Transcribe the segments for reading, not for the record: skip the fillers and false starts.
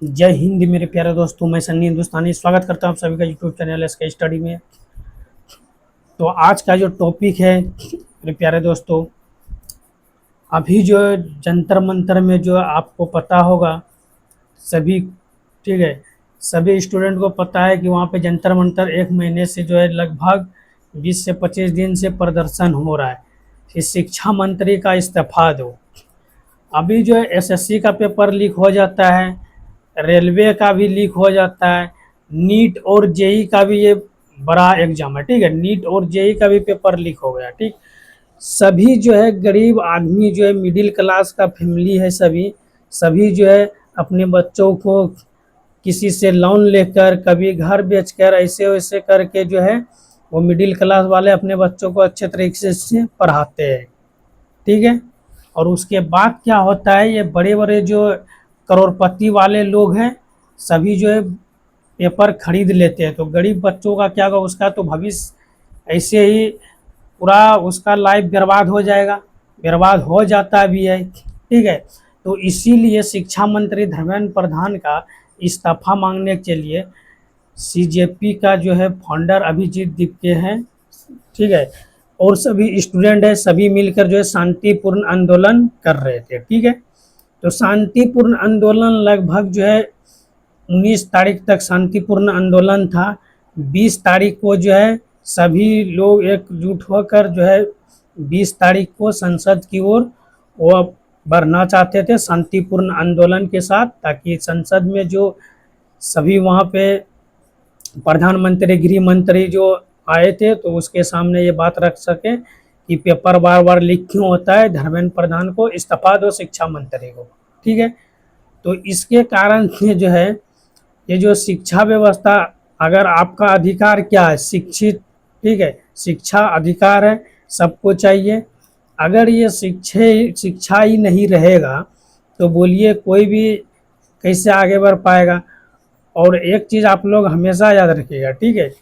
जय हिंद मेरे प्यारे दोस्तों, मैं सन्नी हिंदुस्तानी स्वागत करता हूँ आप सभी का यूट्यूब चैनल एसके स्टडी में। तो आज का जो टॉपिक है मेरे प्यारे दोस्तों, अभी जो जंतर मंतर में जो आपको पता होगा सभी, ठीक है, सभी स्टूडेंट को पता है कि वहाँ पे जंतर मंतर एक महीने से जो है लगभग 20 से 25 दिन से प्रदर्शन हो रहा है कि शिक्षा मंत्री का इस्तीफा दो। अभी जो है एसएससी का पेपर लीक हो जाता है, रेलवे का भी लीक हो जाता है, नीट और जेई का भी ये बड़ा एग्जाम है, ठीक है, नीट और जेई का भी पेपर लीक हो गया, ठीक। सभी जो है गरीब आदमी जो है मिडिल क्लास का फैमिली है, सभी सभी जो है अपने बच्चों को किसी से लोन लेकर, कभी घर बेचकर, ऐसे वैसे करके जो है वो मिडिल क्लास वाले अपने बच्चों को अच्छे तरीके से पढ़ाते हैं, ठीक है। और उसके बाद क्या होता है, ये बड़े बड़े जो करोड़पति वाले लोग हैं सभी जो है पेपर खरीद लेते हैं, तो गरीब बच्चों का क्या होगा, उसका तो भविष्य ऐसे ही पूरा उसका लाइफ बर्बाद हो जाएगा, बर्बाद हो जाता भी है, ठीक है। तो इसीलिए शिक्षा मंत्री धर्मेंद्र प्रधान का इस्तीफा मांगने के लिए सीजेपी का जो है फाउंडर अभिजीत दीपके हैं, ठीक है, और सभी स्टूडेंट है, सभी मिलकर जो है शांतिपूर्ण आंदोलन कर रहे थे, ठीक है। तो शांतिपूर्ण आंदोलन लगभग जो है 19 तारीख तक शांतिपूर्ण आंदोलन था। 20 तारीख को जो है सभी लोग एकजुट होकर जो है 20 तारीख को संसद की ओर वो बढ़ना चाहते थे शांतिपूर्ण आंदोलन के साथ, ताकि संसद में जो सभी वहाँ पे प्रधानमंत्री गृह मंत्री जो आए थे तो उसके सामने ये बात रख सके कि पेपर बार बार लीक क्यों होता है, धर्मेंद्र प्रधान को इस्तीफा दो शिक्षा मंत्री को, ठीक है। तो इसके कारण से जो है ये जो शिक्षा व्यवस्था, अगर आपका अधिकार क्या है, शिक्षित, ठीक है, शिक्षा अधिकार है, सबको चाहिए। अगर ये शिक्षा ही नहीं रहेगा तो बोलिए कोई भी कैसे आगे बढ़ पाएगा। और एक चीज़ आप लोग हमेशा याद रखिएगा, ठीक है,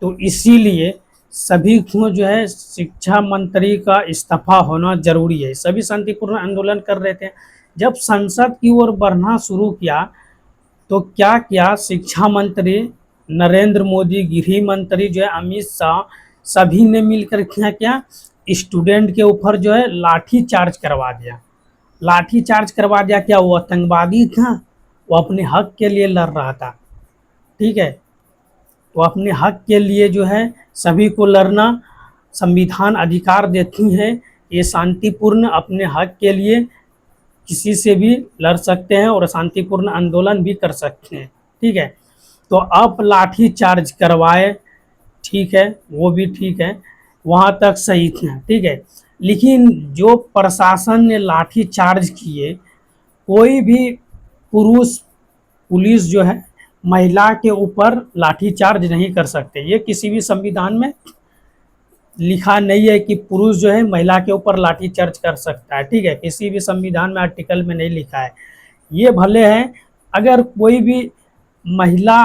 तो इसीलिए सभी को जो है शिक्षा मंत्री का इस्तीफा होना जरूरी है। सभी शांतिपूर्ण आंदोलन कर रहे थे, जब संसद की ओर बढ़ना शुरू किया तो क्या किया, शिक्षा मंत्री नरेंद्र मोदी, गृह मंत्री जो है अमित शाह, सभी ने मिलकर क्या स्टूडेंट के ऊपर जो है लाठी चार्ज करवा दिया, लाठी चार्ज करवा दिया। क्या वो आतंकवादी था? वो अपने हक के लिए लड़ रहा था, ठीक है, तो अपने हक के लिए जो है सभी को लड़ना संविधान अधिकार देती है, ये शांतिपूर्ण अपने हक के लिए किसी से भी लड़ सकते हैं और शांतिपूर्ण आंदोलन भी कर सकते हैं, ठीक है। तो अब लाठी चार्ज करवाए, ठीक है, वो भी ठीक है, वहाँ तक सही थे, ठीक है। लेकिन जो प्रशासन ने लाठी चार्ज किए, कोई भी पुरुष पुलिस जो है महिला के ऊपर लाठी चार्ज नहीं कर सकते। ये किसी भी संविधान में लिखा नहीं है कि पुरुष जो है महिला के ऊपर लाठी चार्ज कर सकता है, ठीक है, किसी भी संविधान में आर्टिकल में नहीं लिखा है। ये भले है अगर कोई भी महिला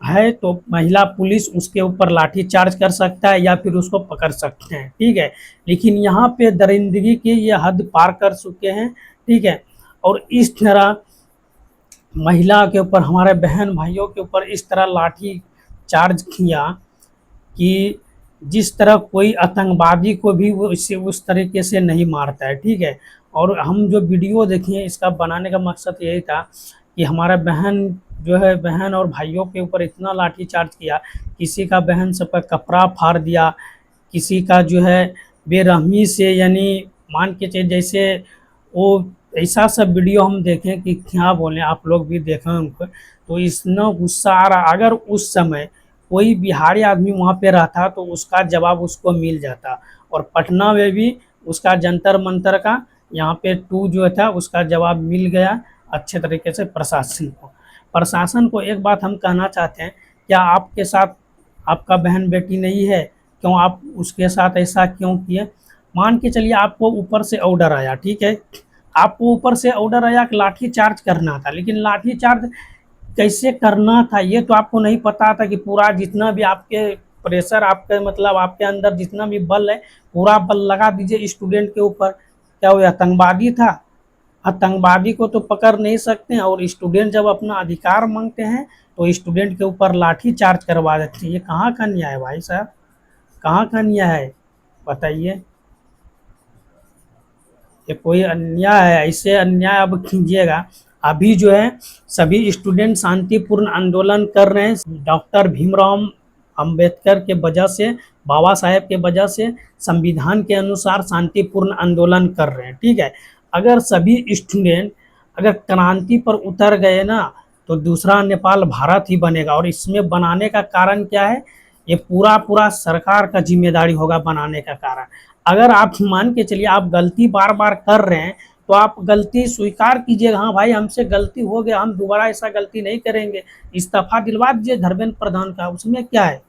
है तो महिला पुलिस उसके ऊपर लाठी चार्ज कर सकता है या फिर उसको पकड़ सकते हैं, ठीक है। लेकिन यहाँ पे दरिंदगी की ये हद पार कर चुके हैं, ठीक है। और इस तरह महिला के ऊपर, हमारे बहन भाइयों के ऊपर इस तरह लाठी चार्ज किया कि जिस तरह कोई आतंकवादी को भी वो इससे उस तरीके से नहीं मारता है, ठीक है। और हम जो वीडियो देखे इसका बनाने का मकसद यही था कि हमारा बहन जो है, बहन और भाइयों के ऊपर इतना लाठी चार्ज किया, किसी का बहन सबका कपड़ा फाड़ दिया, किसी का जो है बेरहमी से, यानी मान के चलिए जैसे वो ऐसा सब वीडियो हम देखें कि क्या बोलें, आप लोग भी देखें उनको, तो इतना गुस्सा आ रहा। अगर उस समय कोई बिहारी आदमी वहाँ पे रहता तो उसका जवाब उसको मिल जाता, और पटना में भी उसका जंतर मंतर का यहाँ पे 2 जो था उसका जवाब मिल गया अच्छे तरीके से प्रशासन को। प्रशासन को एक बात हम कहना चाहते हैं, क्या आपके साथ आपका बहन बेटी नहीं है, क्यों आप उसके साथ ऐसा क्यों किए? मान के चलिए आपको ऊपर से ऑर्डर आया, ठीक है, आपको ऊपर से ऑर्डर आया कि लाठी चार्ज करना था, लेकिन लाठी चार्ज कैसे करना था ये तो आपको नहीं पता था कि पूरा जितना भी आपके प्रेशर, आपके मतलब आपके अंदर जितना भी बल है पूरा बल लगा दीजिए स्टूडेंट के ऊपर। क्या वो आतंकवादी था? आतंकवादी को तो पकड़ नहीं सकते हैं, और स्टूडेंट जब अपना अधिकार मांगते हैं तो स्टूडेंट के ऊपर लाठी चार्ज करवा देते हैं। ये कहाँ का न्याय है भाई साहब, कहाँ का न्याय है बताइए। ये कोई अन्याय है, ऐसे अन्याय अब कीजिएगा। अभी जो है सभी स्टूडेंट शांतिपूर्ण आंदोलन कर रहे हैं, डॉक्टर भीमराव अंबेडकर के वजह से, बाबा साहेब के वजह से संविधान के अनुसार शांतिपूर्ण आंदोलन कर रहे हैं, ठीक है। अगर सभी स्टूडेंट अगर क्रांति पर उतर गए ना तो दूसरा नेपाल भारत ही बनेगा। और इसमें बनाने का कारण क्या है, ये पूरा पूरा सरकार का जिम्मेदारी होगा बनाने का कारण। अगर आप मान के चलिए आप गलती बार बार कर रहे हैं तो आप गलती स्वीकार कीजिएगा, हाँ भाई हमसे गलती हो गया, हम दोबारा ऐसा गलती नहीं करेंगे, इस्तीफा दिलवा दीजिए धर्मेंद्र प्रधान का, उसमें क्या है।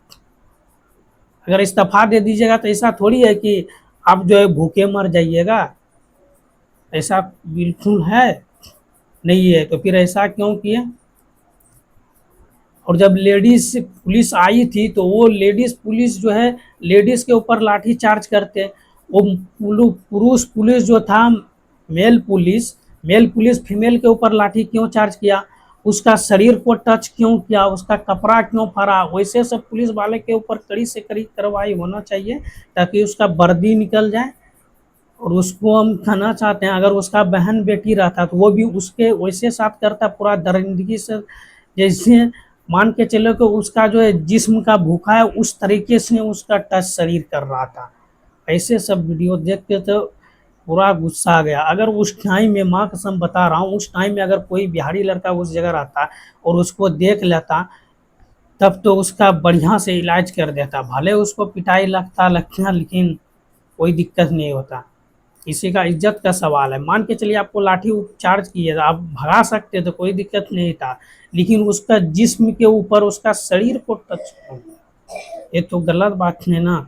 अगर इस्तीफा दे दीजिएगा तो ऐसा थोड़ी है कि आप जो है भूखे मर जाइएगा, ऐसा बिल्कुल है नहीं है। तो फिर ऐसा क्यों किए। और जब लेडीज पुलिस आई थी तो वो लेडीज पुलिस जो है लेडीज के ऊपर लाठी चार्ज करते, वो पुरुष पुलिस जो था मेल पुलिस फीमेल के ऊपर लाठी क्यों चार्ज किया, उसका शरीर को टच क्यों किया, उसका कपड़ा क्यों फाड़ा। वैसे सब पुलिस वाले के ऊपर कड़ी से कड़ी कार्रवाई होना चाहिए ताकि उसका वर्दी निकल जाए। और उसको हम कहना चाहते हैं अगर उसका बहन बेटी रहता तो वो भी उसके वैसे साथ करता पूरा दरिंदगी से, जैसे मान के चलो कि उसका जो है जिस्म का भूखा है उस तरीके से उसका टच शरीर कर रहा था। ऐसे सब वीडियो देख के तो पूरा गुस्सा आ गया। अगर उस टाइम में माँ कसम बता रहा हूँ, उस टाइम में अगर कोई बिहारी लड़का उस जगह रहता और उसको देख लेता तब तो उसका बढ़िया से इलाज कर देता, भले उसको पिटाई लगता लेकिन कोई दिक्कत नहीं होता। किसी का इज्जत का सवाल है। मान के चलिए आपको लाठी चार्ज की है, आप भगा सकते तो कोई दिक्कत नहीं था, लेकिन उसका जिस्म के ऊपर उसका शरीर को टच हो, ये तो गलत बात है ना।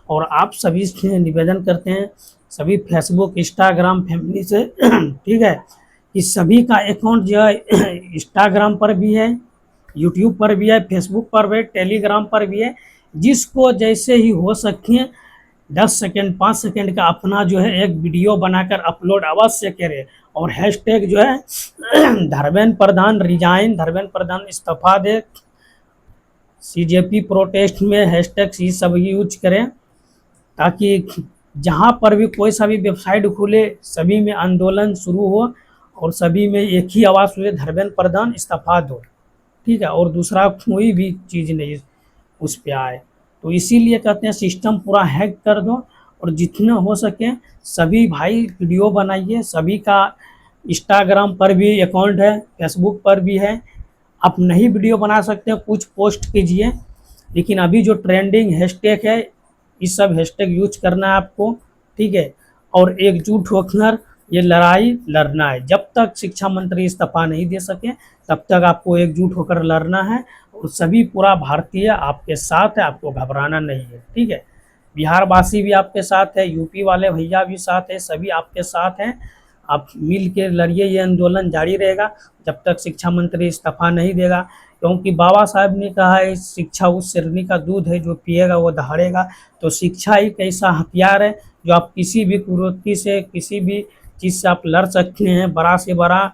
और आप सभी से निवेदन करते हैं, सभी फेसबुक इंस्टाग्राम फैमिली से ठीक है, कि सभी का अकाउंट जो है इंस्टाग्राम पर भी है, यूट्यूब पर भी है, फेसबुक पर भी है, टेलीग्राम पर भी है। जिसको जैसे ही हो सके 10 सेकेंड 5 सेकेंड का अपना जो है एक वीडियो बनाकर अपलोड अवश्य करें। और हैशटैग जो है धर्मेंद्र प्रधान रिजाइन, धर्मेंद्र प्रधान इस्तीफा दे, सीजेपी प्रोटेस्ट में हैशटैग ये सब यूज करें, ताकि जहाँ पर भी कोई सा भी वेबसाइट खुले सभी में आंदोलन शुरू हो और सभी में एक ही आवाज़ हुए धर्मेंद्र प्रधान इस्तीफा दो, ठीक है। और दूसरा कोई भी चीज़ नहीं उस पर आए। तो इसीलिए कहते हैं सिस्टम पूरा हैक कर दो और जितना हो सके सभी भाई वीडियो बनाइए। सभी का इंस्टाग्राम पर भी अकाउंट है, फेसबुक पर भी है। आप नहीं वीडियो बना सकते हैं कुछ पोस्ट कीजिए, लेकिन अभी जो ट्रेंडिंग हैशटैग है इस सब हैशटैग यूज करना है आपको, ठीक है। और एकजुट होकर ये लड़ाई लड़ना है। जब तक शिक्षा मंत्री इस्तीफा नहीं दे सके तब तक आपको एकजुट होकर लड़ना है। और सभी पूरा भारतीय आपके साथ है, आपको घबराना नहीं है, ठीक है। बिहार वासी भी आपके साथ है, यूपी वाले भैया भी साथ है, सभी आपके साथ हैं। आप मिल के लड़िए, ये आंदोलन जारी रहेगा जब तक शिक्षा मंत्री इस्तीफा नहीं देगा। क्योंकि बाबा साहब ने कहा है शिक्षा उस सिरनी का दूध है जो पिएगा वो दहाड़ेगा। तो शिक्षा एक ऐसा हथियार है जो आप किसी भी कुरीति से, किसी भी चीज़ से आप लड़ सकते हैं। बड़ा से बड़ा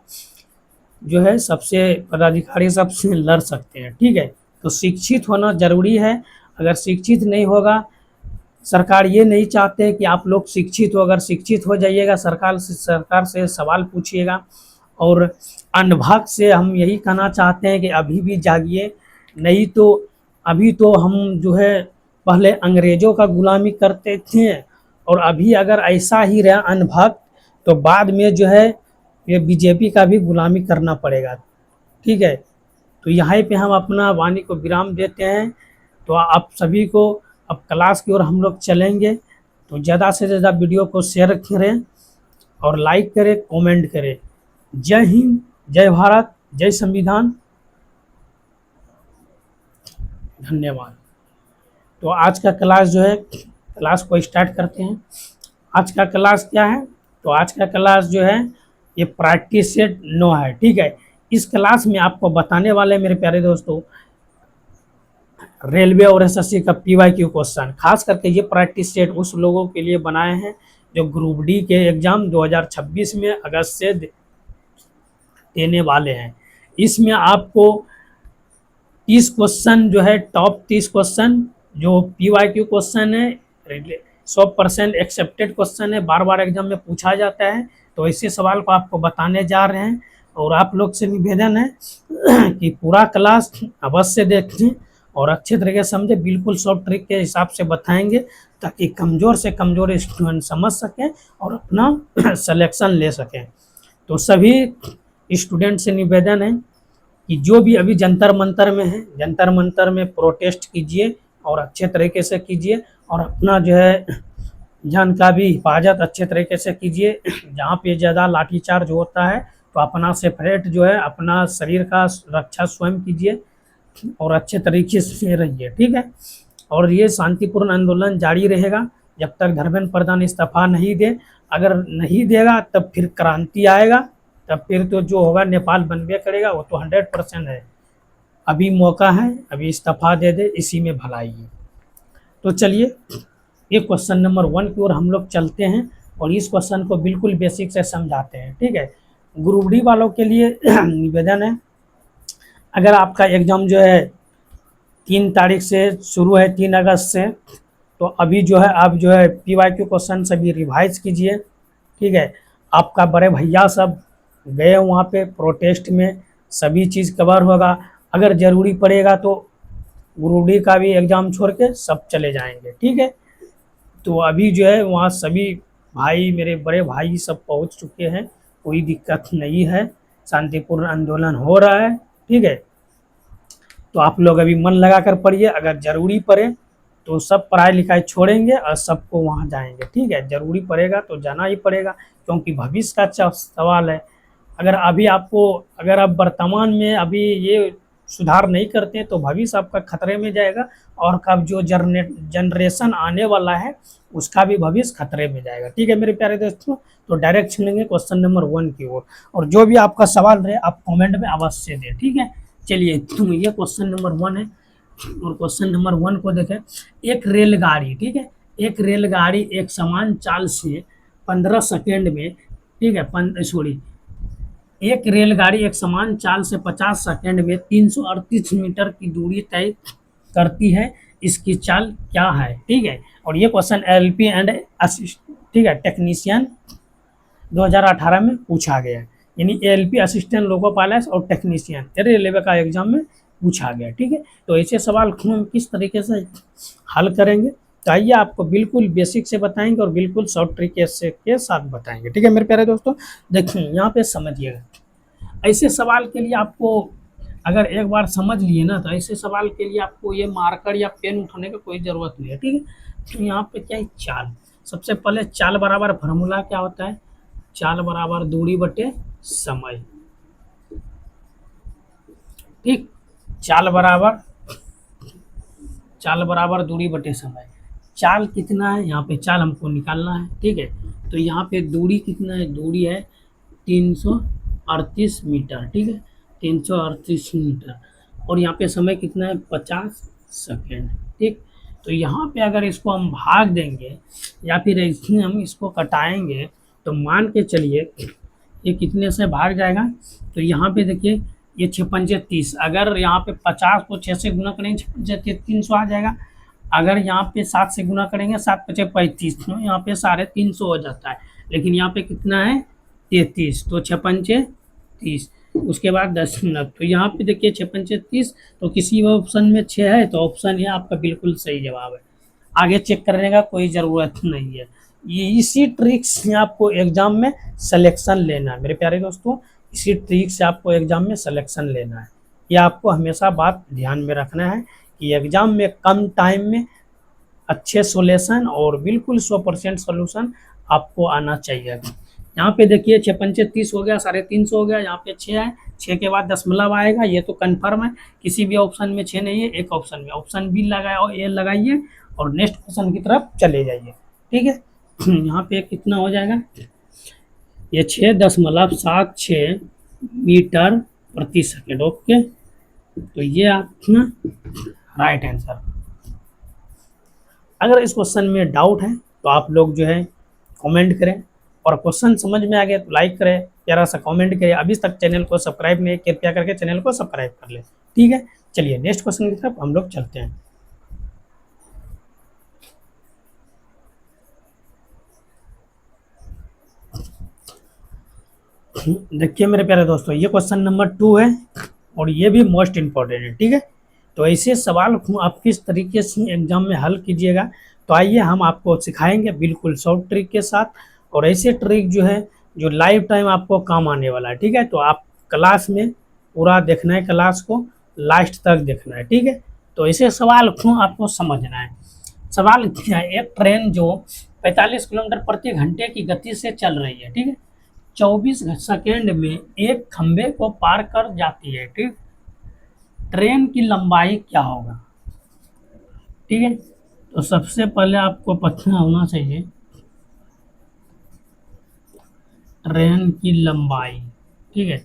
जो है सबसे पदाधिकारी सबसे लड़ सकते हैं, ठीक है। तो शिक्षित होना जरूरी है। अगर शिक्षित नहीं होगा, सरकार ये नहीं चाहते कि आप लोग शिक्षित हो। अगर शिक्षित हो जाइएगा सरकार से सवाल पूछिएगा। और अनभक्त से हम यही कहना चाहते हैं कि अभी भी जागिए, नहीं तो अभी तो हम जो है पहले अंग्रेज़ों का गुलामी करते थे, और अभी अगर ऐसा ही रहा अनभक्त तो बाद में जो है ये बीजेपी का भी गुलामी करना पड़ेगा, ठीक है। तो यहाँ पे हम अपना वाणी को विराम देते हैं। तो आप सभी को अब क्लास की ओर हम लोग चलेंगे, तो ज़्यादा से ज़्यादा वीडियो को शेयर करें और लाइक करें, कमेंट करें। जय हिंद, जय भारत, जय संविधान, धन्यवाद। तो आज का क्लास जो है, क्लास को स्टार्ट करते हैं। आज का क्लास क्या है, तो आज का क्लास जो है ये प्रैक्टिस सेट 9 है, ठीक है। इस क्लास में आपको बताने वाले मेरे प्यारे दोस्तों रेलवे और एसएससी का पीवाईक्यू क्वेश्चन, खास करके ये प्रैक्टिस सेट उस लोगों के लिए बनाए हैं जो ग्रुप डी के एग्ज़ाम 2026 में अगस्त से देने वाले हैं। इसमें आपको 30 क्वेश्चन जो है, टॉप 30 क्वेश्चन जो PYQ क्वेश्चन है, 100% एक्सेप्टेड क्वेश्चन है, बार बार एग्जाम में पूछा जाता है। तो ऐसे सवाल को आपको बताने जा रहे हैं और आप लोग से निवेदन है कि पूरा क्लास अवश्य देखें और अच्छे तरीके से समझे, बिल्कुल शॉर्ट ट्रिक के हिसाब से बताएंगे ताकि कमज़ोर से कमज़ोर स्टूडेंट समझ सकें और अपना सिलेक्शन ले सकें। तो सभी स्टूडेंट से निवेदन है कि जो भी अभी जंतर मंतर में है, जंतर मंतर में प्रोटेस्ट कीजिए और अच्छे तरीके से कीजिए और अपना जो है जान का भी हिफाजत अच्छे तरीके से कीजिए। जहाँ पे ज़्यादा लाठीचार्ज होता है तो अपना सेपरेट जो है अपना शरीर का रक्षा स्वयं कीजिए और अच्छे तरीके से रहिए, ठीक है। और ये शांतिपूर्ण आंदोलन जारी रहेगा जब तक धर्मेंद्र प्रधान इस्तीफा नहीं दे। अगर नहीं देगा तब फिर क्रांति आएगा, तब फिर तो जो होगा नेपाल बनबे करेगा, वो तो 100% है। अभी मौका है, अभी इस्तीफा दे दे, इसी में भलाई है। तो चलिए ये क्वेश्चन नंबर 1 की ओर हम लोग चलते हैं और इस क्वेश्चन को बिल्कुल बेसिक से समझाते हैं, ठीक है। ग्रुप डी वालों के लिए निवेदन है, अगर आपका एग्ज़ाम जो है 3 तारीख से शुरू है, 3 अगस्त से, तो अभी जो है आप जो है PYQ क्वेश्चन सभी रिवाइज कीजिए, ठीक है। आपका बड़े भैया सब गए वहाँ पे प्रोटेस्ट में, सभी चीज़ कवर होगा। अगर ज़रूरी पड़ेगा तो ग्रुप डी का भी एग्ज़ाम छोड़ के सब चले जाएंगे, ठीक है। तो अभी जो है वहाँ सभी भाई, मेरे बड़े भाई सब पहुँच चुके हैं, कोई दिक्कत नहीं है, शांतिपूर्ण आंदोलन हो रहा है, ठीक है। तो आप लोग अभी मन लगा कर पढ़िए, अगर ज़रूरी पड़े तो सब पढ़ाई लिखाई छोड़ेंगे और सबको वहाँ जाएंगे, ठीक है। ज़रूरी पड़ेगा तो जाना ही पड़ेगा क्योंकि भविष्य का सवाल है। अगर अभी आपको, अगर आप वर्तमान में अभी ये सुधार नहीं करते तो भविष्य आपका खतरे में जाएगा और कब जो जनरेशन आने वाला है उसका भी भविष्य खतरे में जाएगा, ठीक है मेरे प्यारे दोस्तों। तो डायरेक्ट चलेंगे क्वेश्चन नंबर 1 की ओर और जो भी आपका सवाल रहे आप कमेंट में अवश्य दें, ठीक है। चलिए तो ये क्वेश्चन नंबर 1 है और क्वेश्चन नंबर 1 को देखें। एक रेलगाड़ी, ठीक है, एक रेलगाड़ी एक समान चाल से 15 सेकेंड में, ठीक है, सॉरी, एक रेलगाड़ी एक समान चाल से 50 सेकेंड में 338 मीटर की दूरी तय करती है, इसकी चाल क्या है, ठीक है। और ये क्वेश्चन LP एंड असिस्ट, ठीक है, टेक्नीशियन 2018 में पूछा गया है, यानी LP असिस्टेंट लोको पायलट और टेक्नीशियन रेलवे का एग्जाम में पूछा गया, ठीक है। तो ऐसे सवाल हम किस तरीके से हल करेंगे, तो आइए आपको बिल्कुल बेसिक से बताएंगे और बिल्कुल शॉर्ट तरीके से के साथ बताएंगे, ठीक है मेरे प्यारे दोस्तों। देखिए यहाँ पे समझिएगा, ऐसे सवाल के लिए आपको अगर एक बार समझ लिए ना, तो ऐसे सवाल के लिए आपको ये मार्कर या पेन उठाने का कोई ज़रूरत नहीं है, ठीक है। तो यहाँ पे क्या है, चाल। सबसे पहले चाल बराबर फार्मूला क्या होता है, चाल बराबर दूरी बटे समय, ठीक। चाल बराबर दूरी बटे समय। चाल कितना है, यहाँ पे चाल हमको निकालना है, ठीक है। तो यहाँ पे दूरी कितना है, दूरी है 338 मीटर, ठीक है, 338 मीटर। और यहाँ पे समय कितना है, 50 सेकेंड, ठीक। तो यहाँ पे अगर इसको हम भाग देंगे या फिर इसमें हम इसको कटाएंगे तो मान के चलिए ये कितने से भाग जाएगा। तो यहाँ पे देखिए ये 6 पंजे 30, अगर यहाँ पे 50 को 6 से गुना करेंगे 6 पंजे 300 आ जाएगा। अगर यहाँ पे 7 से गुना करेंगे 7 पचे 35, तो यहाँ पे 350 हो जाता है, लेकिन यहाँ पे कितना है 33, तो 6 पंजे 30, उसके बाद 10 मिनट। तो यहाँ पे देखिए 6 पंजे 30, तो किसी ऑप्शन में 6 है तो ऑप्शन ये आपका बिल्कुल सही जवाब है, आगे चेक करने का कोई ज़रूरत नहीं है। ये इसी ट्रिक से आपको एग्ज़ाम में सिलेक्शन लेना है मेरे प्यारे दोस्तों, इसी ट्रिक से आपको एग्ज़ाम में सिलेक्शन लेना है। ये आपको हमेशा बात ध्यान में रखना है कि एग्ज़ाम में कम टाइम में अच्छे सोल्यूशन और बिल्कुल 100% सोल्यूशन आपको आना चाहिए। यहाँ पे देखिए 6 पंचे 30 हो गया, 350 हो गया, यहाँ पे 6 है, 6 के बाद दशमलव आएगा, ये तो कन्फर्म है। किसी भी ऑप्शन में 6 नहीं है, एक ऑप्शन में ऑप्शन बी लगाए और ए लगाइए और नेक्स्ट क्वेश्चन की तरफ चले जाइए, ठीक है। यहाँ पे कितना हो जाएगा, ये 6.76 मीटर प्रति सेकेंड, ओके। तो ये आपका राइट आंसर। अगर इस क्वेश्चन में डाउट है तो आप लोग जो है कमेंट करें, और क्वेश्चन समझ में आ गया तो लाइक करें, प्यारा सा कमेंट करें। अभी तक चैनल को सब्सक्राइब नहीं, कृपया करके चैनल को सब्सक्राइब कर लें। ठीक है, चलिए नेक्स्ट क्वेश्चन की तरफ हम लोग चलते हैं। देखिए मेरे प्यारे दोस्तों, ये क्वेश्चन नंबर 2 है और ये भी मोस्ट इम्पोर्टेंट है। ठीक है, तो ऐसे सवाल आप किस तरीके से एग्जाम में हल कीजिएगा, तो आइए हम आपको सिखाएंगे बिल्कुल शॉर्ट ट्रिक के साथ, और ऐसे ट्रिक जो है जो लाइफ टाइम आपको काम आने वाला है। ठीक है, तो आप क्लास में पूरा देखना है, क्लास को लास्ट तक देखना है। ठीक है, तो ऐसे सवाल आपको समझना है। सवाल क्या है, एक ट्रेन जो 45 किलोमीटर प्रति घंटे की गति से चल रही है, ठीक है, 24 सेकेंड में एक खंबे को पार कर जाती है। ठीक, ट्रेन की लंबाई क्या होगा? ठीक है, तो सबसे पहले आपको पता होना चाहिए ट्रेन की लंबाई। ठीक है,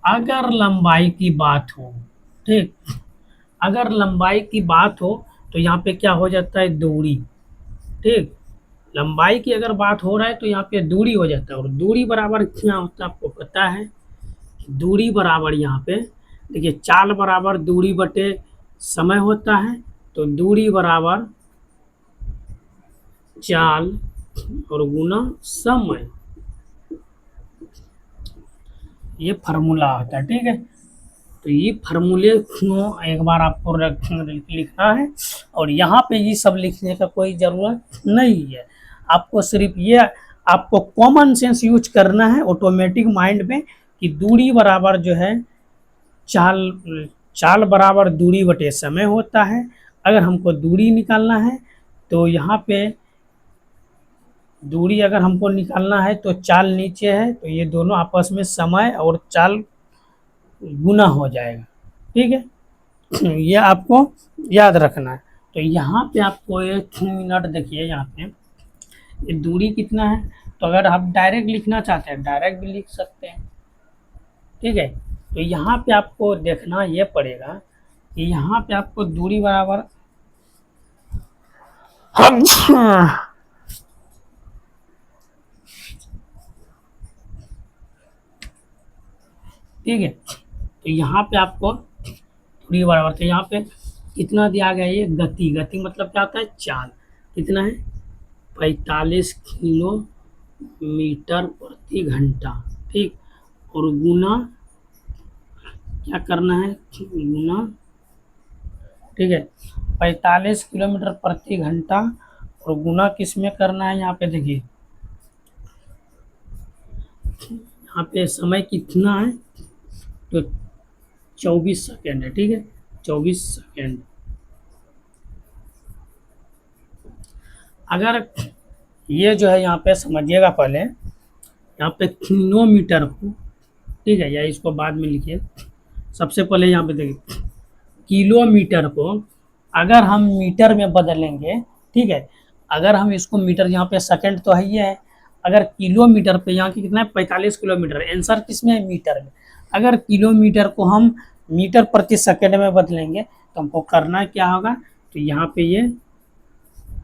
अगर लंबाई की बात हो, ठीक, अगर लंबाई की बात हो तो यहाँ पे क्या हो जाता है, दूरी। ठीक, लंबाई की अगर बात हो रहा है तो यहाँ पे दूरी हो जाता है, और दूरी बराबर क्या होता है आपको पता है? दूरी बराबर यहाँ पे देखिए, चाल बराबर दूरी बटे समय होता है, तो दूरी बराबर चाल और गुना समय, ये फार्मूला होता है। ठीक है, तो ये फार्मूले एक बार आपको लिखना है, और यहाँ पे ये सब लिखने का कोई ज़रूरत नहीं है। आपको सिर्फ ये आपको कॉमन सेंस यूज करना है ऑटोमेटिक माइंड में, कि दूरी बराबर जो है चाल बराबर दूरी बटे समय होता है। अगर हमको दूरी निकालना है तो यहाँ पे दूरी अगर हमको निकालना है तो चाल नीचे है, तो ये दोनों आपस में समय और चाल गुना हो जाएगा। ठीक है, ये आपको याद रखना है। तो यहाँ पे आपको एक मिनट देखिए, यहाँ पे ये दूरी कितना है, तो अगर आप डायरेक्ट लिखना चाहते हैं डायरेक्ट भी लिख सकते हैं। ठीक है, तो यहाँ पे आपको देखना ये पड़ेगा कि यहाँ पे आपको दूरी बराबर ठीक है, तो यहाँ पे आपको दूरी बराबर, तो यहाँ पे कितना दिया गया, ये गति। गति मतलब क्या होता है, चाल। कितना है, 45 किलोमीटर प्रति घंटा। ठीक, और गुना क्या करना है, गुना। ठीक है, 45 किलोमीटर प्रति घंटा और गुना किस में करना है, यहाँ पे देखिए, यहाँ पे समय कितना है, तो 24 सेकेंड है। ठीक है, 24 सेकेंड। अगर ये जो है यहाँ पे समझिएगा, पहले यहाँ पे किलोमीटर को, ठीक है, या इसको बाद में लिखिए, सबसे पहले यहाँ पे देखिए किलोमीटर को अगर हम मीटर में बदलेंगे, ठीक है, अगर हम इसको मीटर, यहाँ पे सेकंड तो है ही है, अगर किलोमीटर पे यहाँ की कितना है, 45 किलोमीटर, आंसर किसमें है, मीटर में। अगर किलोमीटर को हम मीटर प्रति सेकंड में बदलेंगे तो हमको करना क्या होगा, तो यहाँ पे ये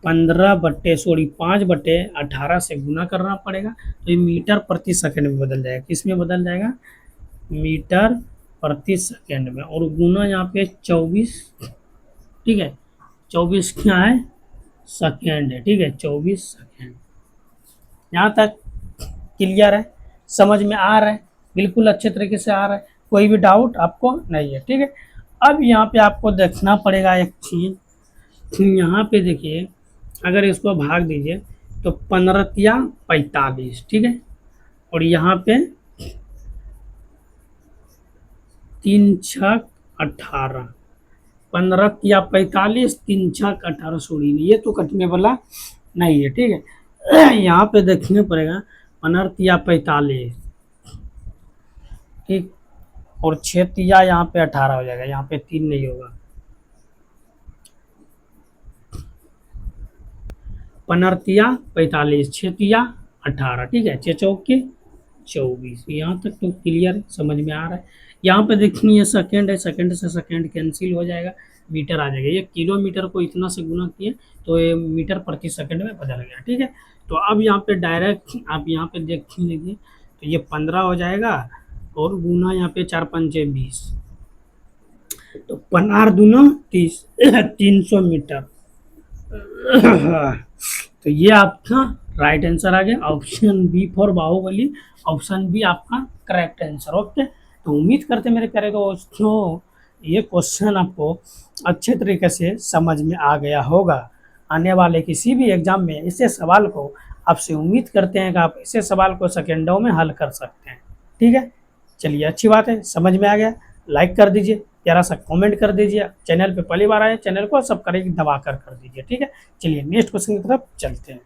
5/18 से गुना करना पड़ेगा, तो ये मीटर प्रति सेकंड में बदल जाएगा। किस में बदल जाएगा, मीटर प्रति सेकंड में, और गुना यहाँ पे 24। ठीक है, 24 क्या है, सेकेंड है। ठीक है, 24 सेकेंड। यहाँ तक क्लियर है, समझ में आ रहा है, बिल्कुल अच्छे तरीके से आ रहा है, कोई भी डाउट आपको नहीं है। ठीक है, अब यहाँ पे आपको देखना पड़ेगा एक चीज़, यहाँ पे देखिए, अगर इसको भाग दीजिए तो 15×45, ठीक है, और यहाँ पे 3×6=18, 15×45, 3×6=18, सॉरी ये तो कटने वाला नहीं है। ठीक है, यहाँ पे देखने पड़ेगा 15×45, ठीक, और 6 यहाँ पे 18 हो जाएगा, यहाँ पे 3 नहीं होगा, 15×45, 6×18, ठीक है, 6×4=24। यहाँ तक तो क्लियर समझ में आ रहा है। यहाँ पे देखिए ये सेकंड है, सेकंड से सेकंड कैंसिल हो जाएगा, मीटर आ जाएगा। ये किलोमीटर को इतना से गुना किए तो ये मीटर प्रति सेकंड में बदल गया। ठीक है, तो अब यहाँ पे डायरेक्ट आप यहाँ पे देख लीजिए, तो ये 15 हो जाएगा और गुना यहाँ पे 4 पंचे 20, तो 15 दूना 30 300 मीटर। तो ये आपका राइट आंसर आ गया, option B for Baahubali, option B आपका करेक्ट आंसर। ओके, तो उम्मीद करते मेरे प्यारे दोस्तों ये क्वेश्चन आपको अच्छे तरीके से समझ में आ गया होगा। आने वाले किसी भी एग्जाम में ऐसे सवाल को आपसे उम्मीद करते हैं कि आप ऐसे सवाल को सेकेंडों में हल कर सकते हैं। ठीक है, चलिए अच्छी बात है, समझ में आ गया। लाइक कर दीजिए, प्यारा सा कमेंट कर दीजिए, चैनल पे पहली बार आए चैनल को सब्सक्राइब दबा कर दीजिए। ठीक है, चलिए नेक्स्ट क्वेश्चन की तरफ चलते हैं।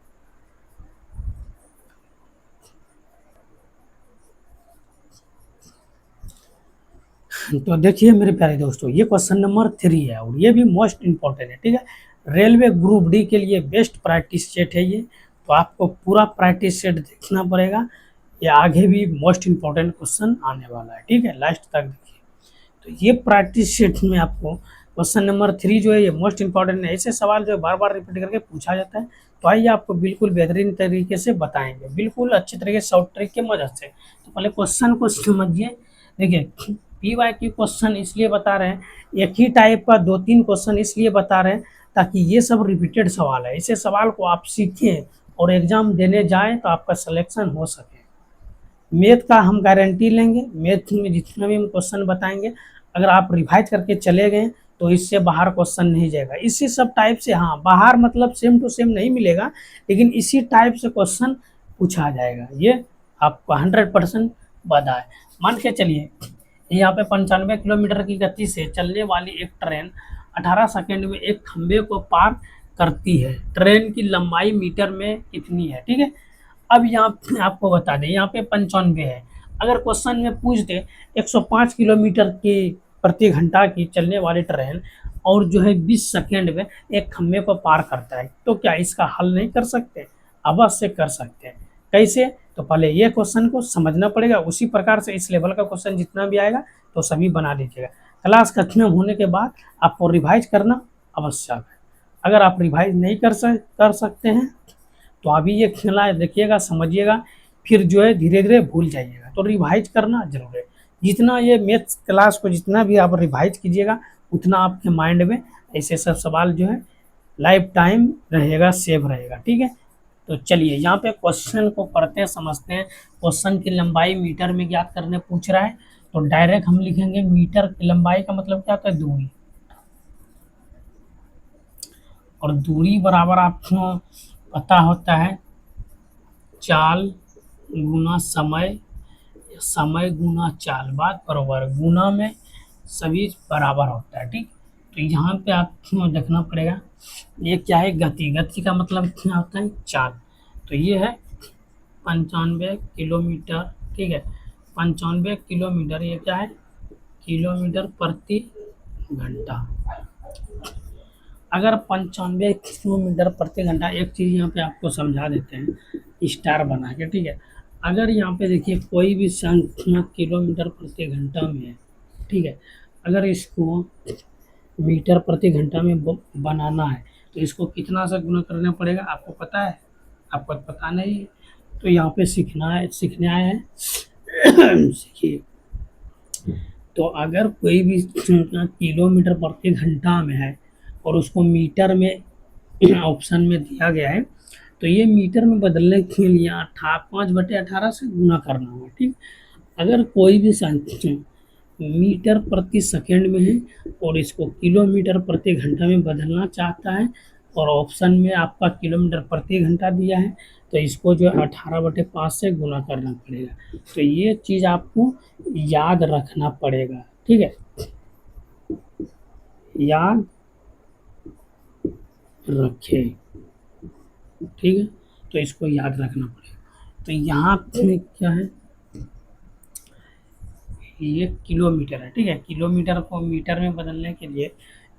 तो देखिए मेरे प्यारे दोस्तों, ये क्वेश्चन नंबर 3 है और ये भी मोस्ट इंपॉर्टेंट है। ठीक है, रेलवे ग्रुप डी के लिए बेस्ट प्रैक्टिस सेट है ये, तो आपको पूरा प्रैक्टिस सेट देखना पड़ेगा। ये आगे भी मोस्ट इंपॉर्टेंट क्वेश्चन आने वाला है। ठीक है, लास्ट तक देखिए। तो ये प्रैक्टिस सेट में आपको क्वेश्चन नंबर 3 जो है ये मोस्ट इंपॉर्टेंट है। ऐसे सवाल जो बार बार रिपीट करके पूछा जाता है, तो आइए आपको बिल्कुल बेहतरीन तरीके से बताएंगे, बिल्कुल अच्छे तरीके से शॉर्ट ट्रिक की मदद से। तो पहले क्वेश्चन को समझिए। देखिए PYQ क्वेश्चन इसलिए बता रहे हैं, एक ही टाइप का 2-3 क्वेश्चन इसलिए बता रहे हैं ताकि ये सब रिपीटेड सवाल है, ऐसे सवाल को आप सीखें और एग्जाम देने जाएं तो आपका सिलेक्शन हो सके। मैथ का हम गारंटी लेंगे, मैथ में जितना भी हम क्वेश्चन बताएंगे अगर आप रिवाइज करके चले गए तो इससे बाहर क्वेश्चन नहीं जाएगा। इसी सब टाइप से, हाँ बाहर मतलब सेम टू सेम नहीं मिलेगा, लेकिन इसी टाइप से क्वेश्चन पूछा जाएगा, ये आपको 100% बता है। मान के चलिए यहाँ पे 95 किलोमीटर की गति से चलने वाली एक ट्रेन 18 सेकंड में एक खंबे को पार करती है। ट्रेन की लंबाई मीटर में कितनी है? ठीक है, अब यहाँ पे आपको बता दें, यहाँ पे 95 है। अगर क्वेश्चन में पूछ दे 105 किलोमीटर की प्रति घंटा की चलने वाली ट्रेन और जो है 20 सेकंड में एक खंबे को पार करता है, तो क्या इसका हल नहीं कर सकते? अवश्य कर सकते हैं। कैसे? तो पहले ये क्वेश्चन को समझना पड़ेगा, उसी प्रकार से इस लेवल का क्वेश्चन जितना भी आएगा तो सभी बना लीजिएगा। क्लास खत्म होने के बाद आपको रिवाइज करना आवश्यक है। अगर आप रिवाइज नहीं कर सकते हैं तो अभी ये खेला देखिएगा, समझिएगा, फिर जो है धीरे धीरे भूल जाइएगा। तो रिवाइज करना जरूर है। जितना ये मैथ्स क्लास को जितना भी आप रिवाइज कीजिएगा उतना आपके माइंड में ऐसे सब सवाल जो है लाइफ टाइम रहेगा, सेव रहेगा। ठीक है, तो चलिए यहाँ पे क्वेश्चन को पढ़ते हैं, समझते हैं। क्वेश्चन की लंबाई मीटर में ज्ञात करने पूछ रहा है, तो डायरेक्ट हम लिखेंगे मीटर की लंबाई का मतलब क्या होता है? दूरी। और दूरी बराबर आपको पता होता है चाल गुना समय, समय गुना चाल, बात बराबर, गुना में सभी बराबर होता है। ठीक, तो यहाँ पे आपको देखना पड़ेगा ये क्या है? गति। गति का मतलब क्या होता है? चाल। तो ये है 95 किलोमीटर। ठीक है, 95 किलोमीटर, ये क्या है? किलोमीटर प्रति घंटा। अगर 95 किलोमीटर प्रति घंटा, एक चीज़ यहाँ पे आपको समझा देते हैं स्टार बना के। ठीक है, अगर यहाँ पे देखिए कोई भी संख्या किलोमीटर प्रति घंटा में है, ठीक है, अगर इसको मीटर प्रति घंटा में बनाना है तो इसको कितना से गुना करना पड़ेगा? आपको पता है? आपको पता नहीं, तो यहाँ पे सीखने आए हैं सीखिए। तो अगर कोई भी संख्या किलोमीटर प्रति घंटा में है और उसको मीटर में ऑप्शन में दिया गया है, तो ये मीटर में बदलने के लिए 5/18 से गुना करना होगा। ठीक, अगर कोई भी संख्या मीटर प्रति सेकंड में है और इसको किलोमीटर प्रति घंटा में बदलना चाहता है और ऑप्शन में आपका किलोमीटर प्रति घंटा दिया है, तो इसको जो है 18/5 से गुना करना पड़ेगा। तो ये चीज़ आपको याद रखना पड़ेगा। ठीक है, याद रखें। ठीक है, तो इसको याद रखना पड़ेगा। तो यहाँ पे क्या है? ये किलोमीटर है। ठीक है, किलोमीटर को मीटर में बदलने के लिए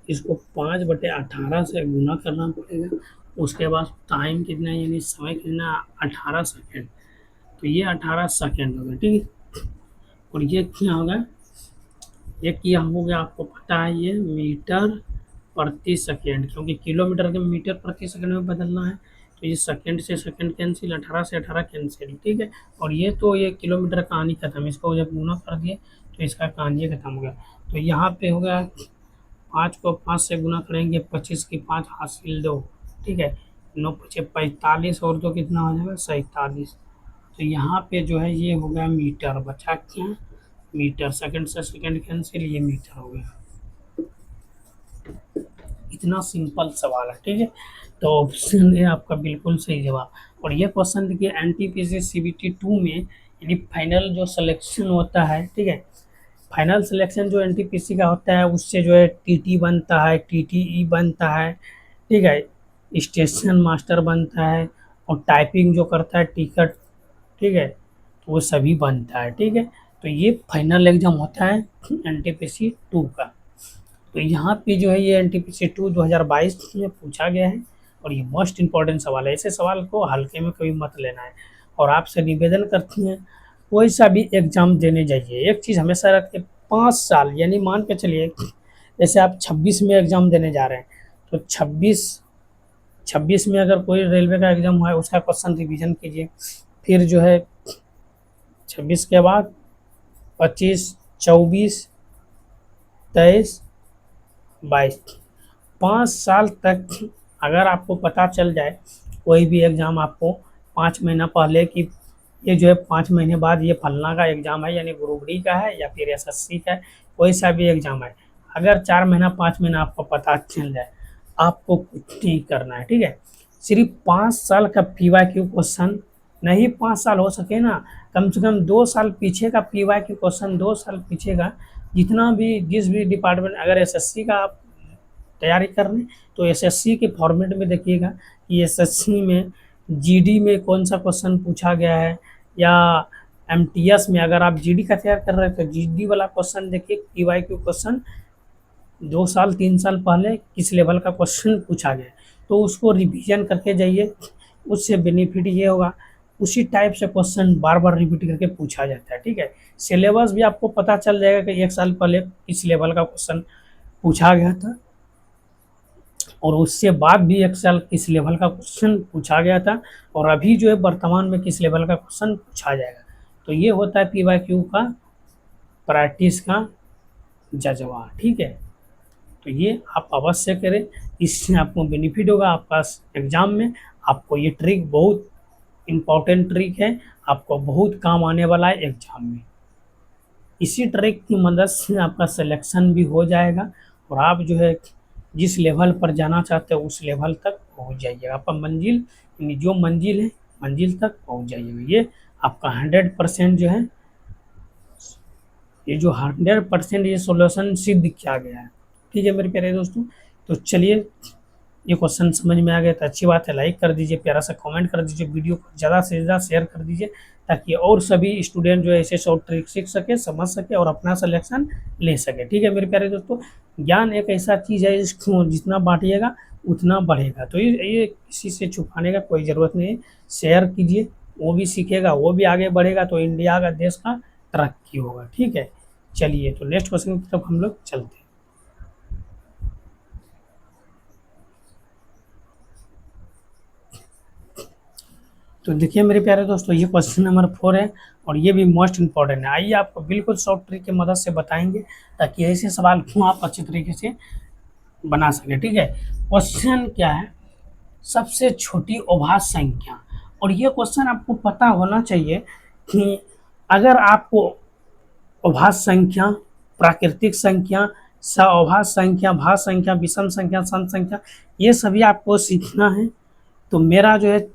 इसको 5/18 से गुना करना पड़ेगा। उसके बाद टाइम कितना है, यानी समय कितना? 18 सेकेंड। तो ये 18 सेकेंड होगा। ठीक है, और ये क्या होगा? ये क्या हो गया? आपको पता है ये मीटर प्रति सेकेंड, क्योंकि किलोमीटर के मीटर प्रति सेकेंड में बदलना है, तो ये सेकंड से सेकंड कैंसिल, 18 से 18 कैंसिल, ठीक है। और ये तो ये किलोमीटर कहानी खत्म, इसको जब गुना कर दिए तो इसका कहानी खत्म हो गया। तो यहाँ पे हो गया 5 को 5 से गुना करेंगे, 25 की 5 हासिल 2, ठीक है। 9 पचे 45 और तो कितना हो जाएगा 47। तो यहाँ पे जो है ये हो गया मीटर, बचा क्या मीटर, सेकंड से सेकंड कैंसिल, ये मीटर हो गया। इतना सिंपल सवाल है, ठीक है। तो ऑप्शन है आपका बिल्कुल सही जवाब। और ये क्वेश्चन देखिए एनटीपीसी सीबीटी 2 में, यानी फाइनल जो सिलेक्शन होता है, ठीक है, फाइनल सिलेक्शन जो एनटीपीसी का होता है उससे जो है टीटी बनता है, टीटीई बनता है, ठीक है, स्टेशन मास्टर बनता है, और टाइपिंग जो करता है टिकट, ठीक है, तो वो सभी बनता है, ठीक है। तो ये फाइनल एग्जाम होता है एनटीपीसी 2 का। तो यहाँ पे जो है ये एनटीपीसी 2 2022 में पूछा गया है, और ये मोस्ट इंपॉर्टेंट सवाल है। ऐसे सवाल को हल्के में कभी मत लेना है। और आपसे निवेदन करती हैं कोई सा भी एग्जाम देने जाइए, एक चीज़ हमेशा रखिए, 5 साल, यानी मान के चलिए जैसे आप 26 में एग्जाम देने जा रहे हैं, तो 26 में अगर कोई रेलवे का एग्जाम हुआ है उसका क्वेश्चन रिवीजन कीजिए। फिर जो है 26 के बाद 25, 24, 23, 22, 5 साल तक अगर आपको पता चल जाए कोई भी एग्ज़ाम आपको 5 महीना पहले कि ये जो है 5 महीने बाद ये फलना का एग्ज़ाम है, यानी ग्रुप डी का है या फिर एसएससी का है, कोई सा भी एग्ज़ाम है, अगर 4 महीना 5 महीना आपको पता चल जाए, आपको कुछ नहीं करना है, ठीक है। सिर्फ 5 साल का पीवाईक्यू क्वेश्चन, नहीं 5 साल हो सके ना, कम से कम 2 साल पीछे का पीवाईक्यू क्वेश्चन, 2 साल पीछे का जितना भी, जिस भी डिपार्टमेंट, अगर एसएससी का आप तैयारी कर रहे हैं तो एसएससी के फॉर्मेट में देखिएगा कि एसएससी में जीडी में कौन सा क्वेश्चन पूछा गया है, या एमटीएस में अगर आप जीडी का तैयार कर रहे हैं तो जीडी वाला क्वेश्चन देखिए, पीवाईक्यू क्वेश्चन 2 साल 3 साल पहले किस लेवल का क्वेश्चन पूछा गया है, तो उसको रिवीजन करके जाइए। उससे बेनिफिट ये होगा, उसी टाइप से क्वेश्चन बार बार रिपीट करके पूछा जाता है, ठीक है। सिलेबस भी आपको पता चल जाएगा कि 1 साल पहले किस लेवल का क्वेश्चन पूछा गया था, और उससे बाद भी 1 साल किस लेवल का क्वेश्चन पूछा गया था, और अभी जो है वर्तमान में किस लेवल का क्वेश्चन पूछा जाएगा। तो ये होता है पीवाईक्यू का प्रैक्टिस का जज्बा, ठीक है। तो ये आप अवश्य करें, इससे आपको बेनिफिट होगा आपका एग्जाम में। आपको ये ट्रिक बहुत इम्पोर्टेंट ट्रिक है, आपको बहुत काम आने वाला है एग्जाम में। इसी ट्रिक की मदद से आपका सिलेक्शन भी हो जाएगा, और आप जो है जिस लेवल पर जाना चाहते हो उस लेवल तक पहुंच जाइएगा। आपका मंजिल, यानी जो मंजिल है मंजिल तक पहुंच जाइएगा। ये आपका 100% जो है, ये जो 100% ये सोल्यूशन सिद्ध किया गया है, ठीक है मेरे प्यारे दोस्तों। तो चलिए, ये क्वेश्चन समझ में आ गया तो अच्छी बात है, लाइक कर दीजिए, प्यारा सा कमेंट कर दीजिए, वीडियो को ज़्यादा से ज़्यादा शेयर कर दीजिए, ताकि और सभी स्टूडेंट जो है ऐसे शॉर्ट ट्रिक सीख सके, समझ सके और अपना सिलेक्शन ले सके, ठीक है मेरे प्यारे दोस्तों। ज्ञान एक ऐसा चीज़ है, इसको जितना बांटिएगा उतना बढ़ेगा। तो ये किसी से छुपाने का कोई ज़रूरत नहीं है, शेयर कीजिए, वो भी सीखेगा, वो भी आगे बढ़ेगा, तो इंडिया का, देश का तरक्की होगा, ठीक है। चलिए, तो नेक्स्ट क्वेश्चन की तरफ हम लोग चलते हैं। तो देखिए मेरे प्यारे दोस्तों, ये क्वेश्चन नंबर 4 है, और ये भी मोस्ट इंपॉर्टेंट है। आइए आपको बिल्कुल शॉर्ट ट्रिक की मदद से बताएंगे, ताकि ऐसे सवाल को आप अच्छी तरीके से बना सके, ठीक है। क्वेश्चन क्या है, सबसे छोटी अभाज्य संख्या। और ये क्वेश्चन आपको पता होना चाहिए कि अगर आपको अभाज्य संख्या, प्राकृतिक संख्या, सअभाज्य संख्या, भाज्य संख्या, विषम संख्या, सम संख्या, ये सभी आपको सीखना है, तो मेरा जो है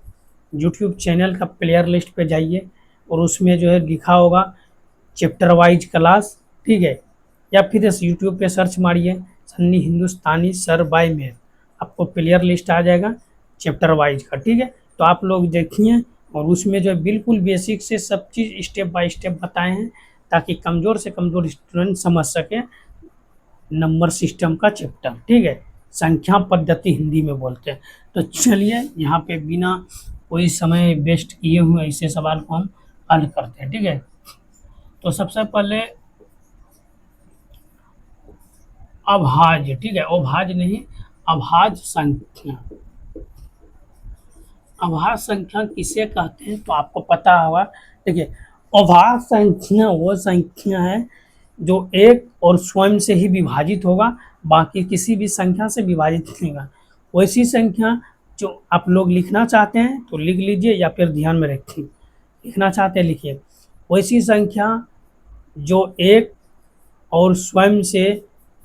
यूट्यूब चैनल का प्लेयर लिस्ट पे जाइए, और उसमें जो है लिखा होगा चैप्टर वाइज क्लास, ठीक है, या फिर इस यूट्यूब पे सर्च मारिए सन्नी हिंदुस्तानी सर बाय मैथ, आपको प्लेयर लिस्ट आ जाएगा चैप्टर वाइज का, ठीक है। तो आप लोग देखिए, और उसमें जो है बिल्कुल बेसिक से सब चीज़ स्टेप बाय स्टेप बताए हैं, ताकि कमज़ोर से कमज़ोर स्टूडेंट समझ सके नंबर सिस्टम का चैप्टर, ठीक है, संख्या पद्धति हिंदी में बोलते हैं। तो चलिए, यहाँ पे बिना कोई समय वेस्ट किए हुए ऐसे सवाल को हम हल करते हैं, ठीक है। तो सबसे पहले अभाज्य, ठीक है, अभाज्य नहीं, अभाज्य संख्या। अभाज्य संख्या किसे कहते हैं तो आपको पता होगा। देखिए, अभाज्य संख्या वो संख्या है जो एक और स्वयं से ही विभाजित होगा, बाकी किसी भी संख्या से विभाजित नहीं होगा। वैसी संख्या जो आप लोग लिखना चाहते हैं तो लिख लीजिए, या फिर ध्यान में रखिए, लिखना चाहते हैं लिखिए। वैसी संख्या जो एक और स्वयं से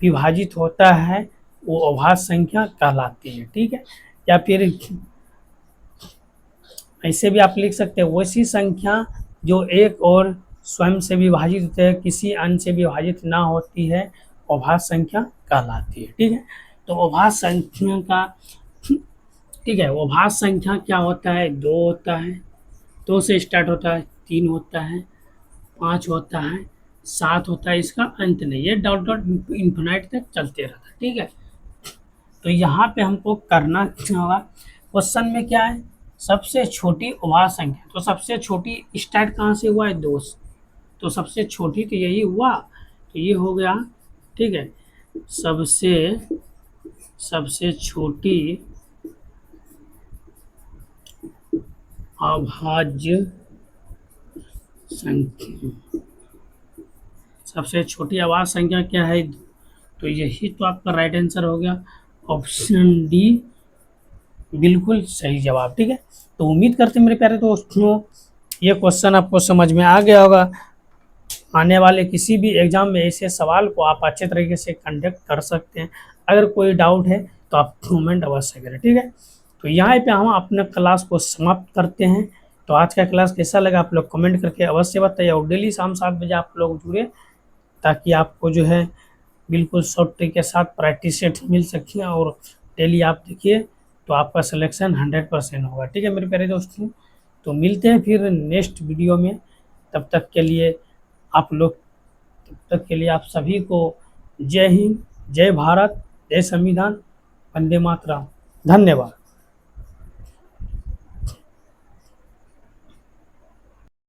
विभाजित होता है वो अभाज्य संख्या कहलाती है, ठीक है। या फिर ऐसे भी आप लिख सकते हैं, वैसी संख्या जो एक और स्वयं से विभाजित होते हैं, किसी अन्य से विभाजित ना होती है, अभाज्य संख्या कहलाती है, ठीक है। तो अभाज्य संख्या का, ठीक है, अभाज्य संख्या क्या होता है, 2 होता है, 2 से स्टार्ट होता है, 3 होता है, 5 होता है, 7 होता है, इसका अंत नहीं है, डॉट डॉट इन्फिनाइट तक चलते रहता है, ठीक है। तो यहाँ पे हमको करना क्या होगा, क्वेश्चन में क्या है, सबसे छोटी अभाज्य संख्या, तो सबसे छोटी स्टार्ट कहाँ से हुआ है, 2, तो सबसे छोटी तो यही हुआ, तो ये हो गया, ठीक है। सबसे छोटी अभाज्य संख्या, सबसे छोटी अभाज्य संख्या क्या है, तो यही तो आपका राइट आंसर हो गया, ऑप्शन डी बिल्कुल सही जवाब, ठीक है। तो उम्मीद करते हैं मेरे प्यारे दोस्तों ये क्वेश्चन आपको समझ में आ गया होगा। आने वाले किसी भी एग्जाम में ऐसे सवाल को आप अच्छे तरीके से कंडक्ट कर सकते हैं। अगर कोई डाउट है तो आप कमेंट अवश्य करें, ठीक है। तो यहाँ पे हम अपने क्लास को समाप्त करते हैं। तो आज का क्लास कैसा लगा आप लोग कमेंट करके अवश्य बताइए, और डेली शाम 7 बजे आप लोग जुड़े, ताकि आपको जो है बिल्कुल शॉर्ट ट्रिक के साथ प्रैक्टिस सेट मिल सके, और डेली आप देखिए तो आपका सिलेक्शन 100% होगा, ठीक है मेरे प्यारे दोस्तों। तो मिलते हैं फिर नेक्स्ट वीडियो में, तब तक के लिए आप सभी को जय हिंद, जय भारत, जय संविधान, वंदे मातरम, धन्यवाद।